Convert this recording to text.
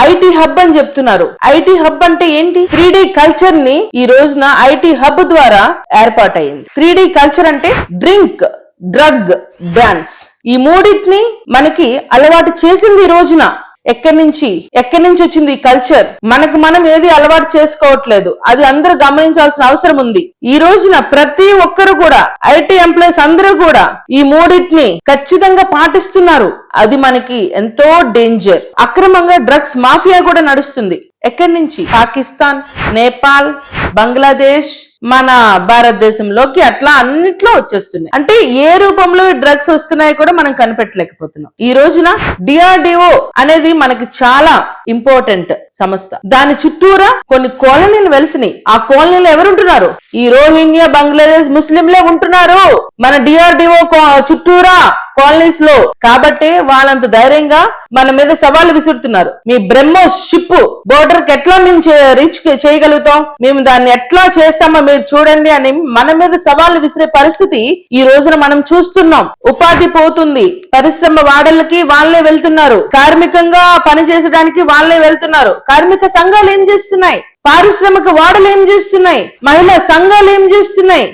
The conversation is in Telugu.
ఐటీ హబ్ అని చెప్తున్నారు. ఐటీ హబ్ అంటే ఏంటి? 3D కల్చర్ ని ఈ రోజున ఐటీ హబ్ ద్వారా ఏర్పాటైంది. 3D కల్చర్ అంటే డ్రింక్, డ్రగ్, డాన్స్, ఈ మూడింటిని మనకి అలవాటు చేసింది ఈ రోజున. ఎక్కడి నుంచి వచ్చింది ఈ కల్చర్? మనకు మనం ఏది అలవాటు చేసుకోవట్లేదు, అది అందరూ గమనించాల్సిన అవసరం ఉంది. ఈ రోజున ప్రతి ఒక్కరు కూడా, ఐటీ ఎంప్లాయీస్ అందరూ కూడా ఈ మూడింటిని ఖచ్చితంగా పాటిస్తున్నారు. అది మనకి ఎంతో డేంజర్. అక్రమంగా డ్రగ్స్ మాఫియా కూడా నడుస్తుంది. ఎక్కడి నుంచి? పాకిస్తాన్, నేపాల్, బంగ్లాదేశ్, మన భారతదేశంలోకి అట్లా అన్నిట్లో వచ్చేస్తున్నాయి. అంటే ఏ రూపంలో డ్రగ్స్ వస్తున్నాయి కూడా మనం కనిపెట్టలేకపోతున్నాం. ఈ రోజున డిఆర్డిఓ అనేది మనకి చాలా ఇంపార్టెంట్ సంస్థ. దాని చుట్టూరా కొన్ని కాలనీలు వెలిసినాయి. ఆ కాలనీలో ఎవరుంటున్నారు? ఈ రోహింగ్యా, బంగ్లాదేశ్ ముస్లింలే ఉంటున్నారు మన డిఆర్డిఓ చుట్టూరా కాలనీస్ లో. కాబట్టి వాళ్ళంత ధైర్యంగా మన మీద సవాళ్ళు విసురుతున్నారు. మీ బ్రహ్మోస్ షిప్ బోర్డర్ కి ఎట్లా మేము రీచ్ చేయగలుగుతాం, మేము దాన్ని ఎట్లా చేస్తామో మీరు చూడండి అని మన మీద సవాళ్ళు విసిరే పరిస్థితి ఈ రోజున మనం చూస్తున్నాం. ఉపాధి పోతుంది. పరిశ్రమ వాడలకి వాళ్ళే వెళ్తున్నారు. కార్మికంగా పని చేసడానికి వాళ్ళే వెళ్తున్నారు. కార్మిక సంఘాలు ఏం చేస్తున్నాయి? పారిశ్రామిక వాడలు ఏం చేస్తున్నాయి? మహిళా సంఘాలు ఏం చేస్తున్నాయి?